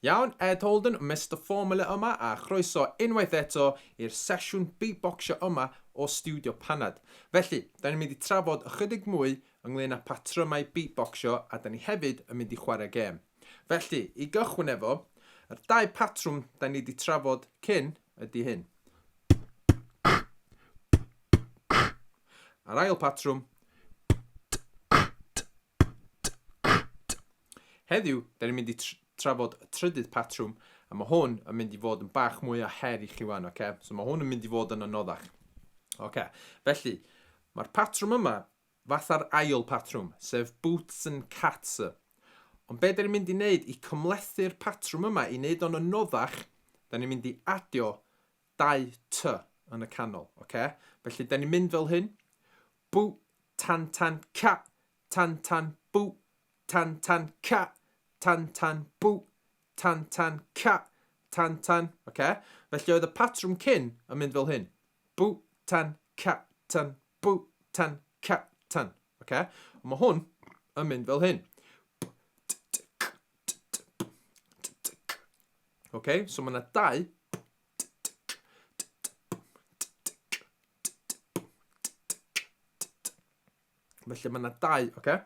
Iawn, Ed Holden, Mr Phormula yma a chroeso unwaith eto i'r sesiwn bît-bocsio yma o Studio Panad. Felly, da ni'n mynd i trafod ychydig mwy ynglŷn â patrymau bît-bocsio a da ni hefyd yn mynd i chwarae gêm. Felly, i gychwyn efo, yr dau patrwm da ni wedi trafod cyn ydy hyn. A'r ail patrwm. Heddiw, da ni'n mynd i trafod y trydydd patrwm, a mae hwn yn mynd i fod yn bach mwy o her i chi wan, okay? So mae hwn yn mynd i fod yn anoddach. Okay. Felly, mae'r patrwm yma fatha'r ail patrwm, sef boots and cats. Ond be da ni'n mynd i wneud i cymlethu'r patrwm yma, i wneud o'n anoddach, da ni'n mynd i adio 2 t yn y canol. Okay? Felly, da ni'n mynd fel hyn. Bw, tan tan ca, tan tan bw, tan tan ca. Tan tan bw, tan tan ca, tan tan, okay? Felly oedd y patrwm cyn yn mynd fel hyn. Bw, tan, ca, tan, bw, tan, ca, tan, okay? Ond mae hwn yn mynd fel hyn. Okay? So mae yna 2. Felly mae yna 2, okay?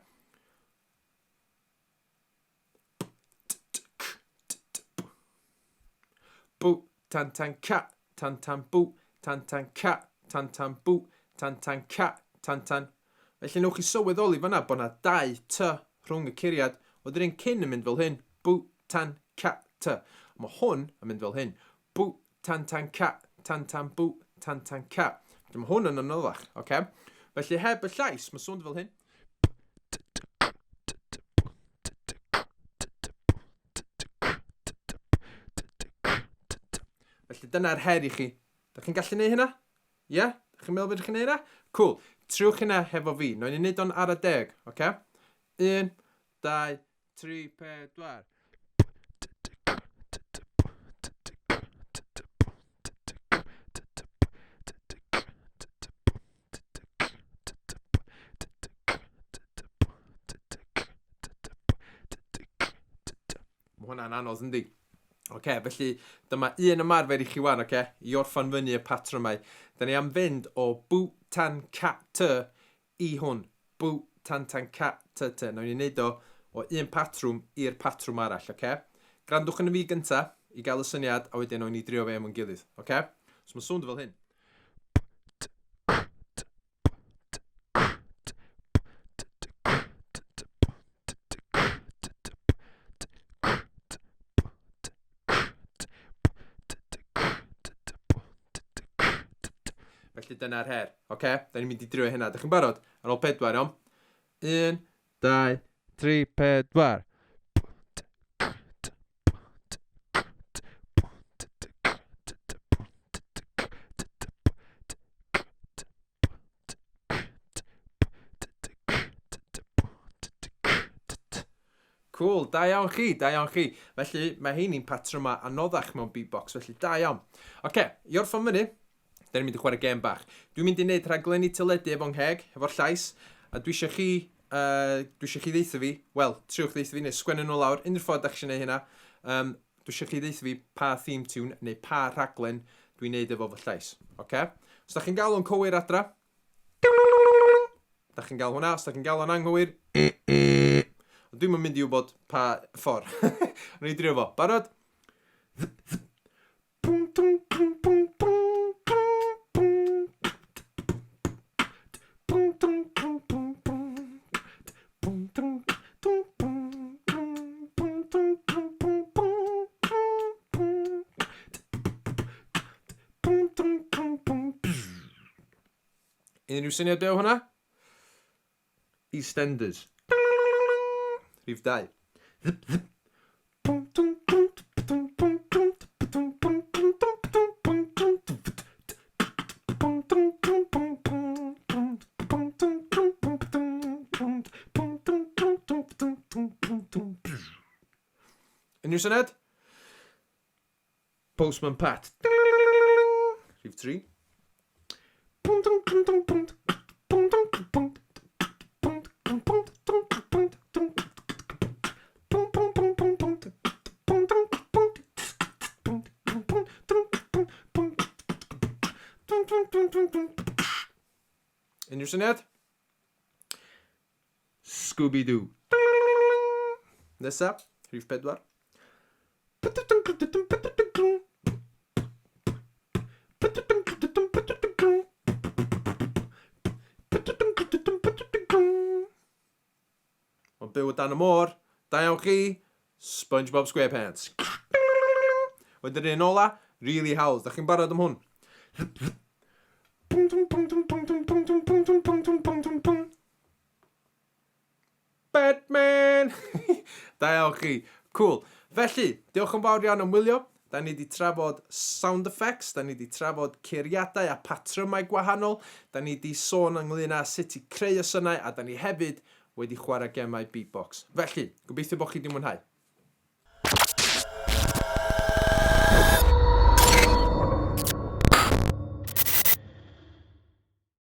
Bw, tan tan ca, tan tan bw, tan tan ca, tan tan bw, tan tan ca, tan tan. Felly newch chi sylweddoli fan'na bod yna 2 t rhwng y curiad. Oedd yr un cyn yn mynd fel hyn. Bw, tan, ca, t. Mae hwn yn mynd fel hyn. Bw, tan tan ca, tan tan bw, tan tan ca. Mae hwn yn anoddach, okay? Felly heb y llais, mae sŵn fel hyn. Felly dyna'r her i chi. Da chi'n gallu neud hynna? Ie? Yeah? Da chi'n meddwl bod chi'n neud hynna? Cool. Triwch hynna hefo fi. No'n i'n neud o'n ar y 10, oce? 1, 2, 3, 4. Mae hwnna'n anodd, yndi? Okay, felly dyma un ymarfer i chi wan, okay? I orffan fyny y patrymau. Da ni am fynd o bw tan ca t i hwn. Bw tan tan ca t t. Nawr ni'n neud o un patrwm i'r patrwm arall, okay? Grandwch yn y fi gynta i gael y syniad a wedyn o'n i drio fe am yn gilydd, okay? So mae'n sŵn fel hyn. Felly dyna'r her, oce? Da ni'n mynd i drio hynna. Da chi'n barod? Ar ôl 4, iawn? 1, 2, 3, 4. Cool, da iawn chi, da iawn chi. Felly mae heini'n patrwm anoddach mewn beatbox, felly da iawn. Oce, i orffan fyny, da ni'n mynd i chwarae gêm bach. Dwi'n mynd i wneud rhaglenni teledu efo'n ngheg, efo'r llais, a dwi eisiau chi ddeitha fi, wel, triwch ddeitha fi, neu sgwennu nhw lawr, unrhyw ffordd da chi eisiau gwneud hynna. Dwi eisiau chi ddeitha fi pa theme tune, neu pa rhaglen dwi'n wneud efo fy llais. Okay? Os da chi'n gael o'n cywir adra, da chi'n gael hwnna, os da chi'n gael o'n anghywir, dwi'n mynd i wybod pa ffordd. Rwy'n i drio fo. Barod? Unrhyw syniad o hwnna? EastEnders. Rhif 2. Unrhyw syniad? Postman Pat. Rhif 3. Unrhyw syniad? Scooby-Doo. Nesa, rhif 4. Mae'n byw o dan y môr. Da iawn chi, SpongeBob SquarePants. Wedyn un ola, really hawdd. Da chi'n barod am hwn? Batman! Da iawn chi. Cool. Felly, diolch yn fawr iawn am wylio. Da ni wedi trafod sound effects, da ni wedi trafod curiadau a patrymau gwahanol, da ni wedi sôn ynglyn â sut i creu y synnau, a da ni hefyd wedi chwarae gemau beatbox. Felly, gobeithio bod chi wedi mwynhau.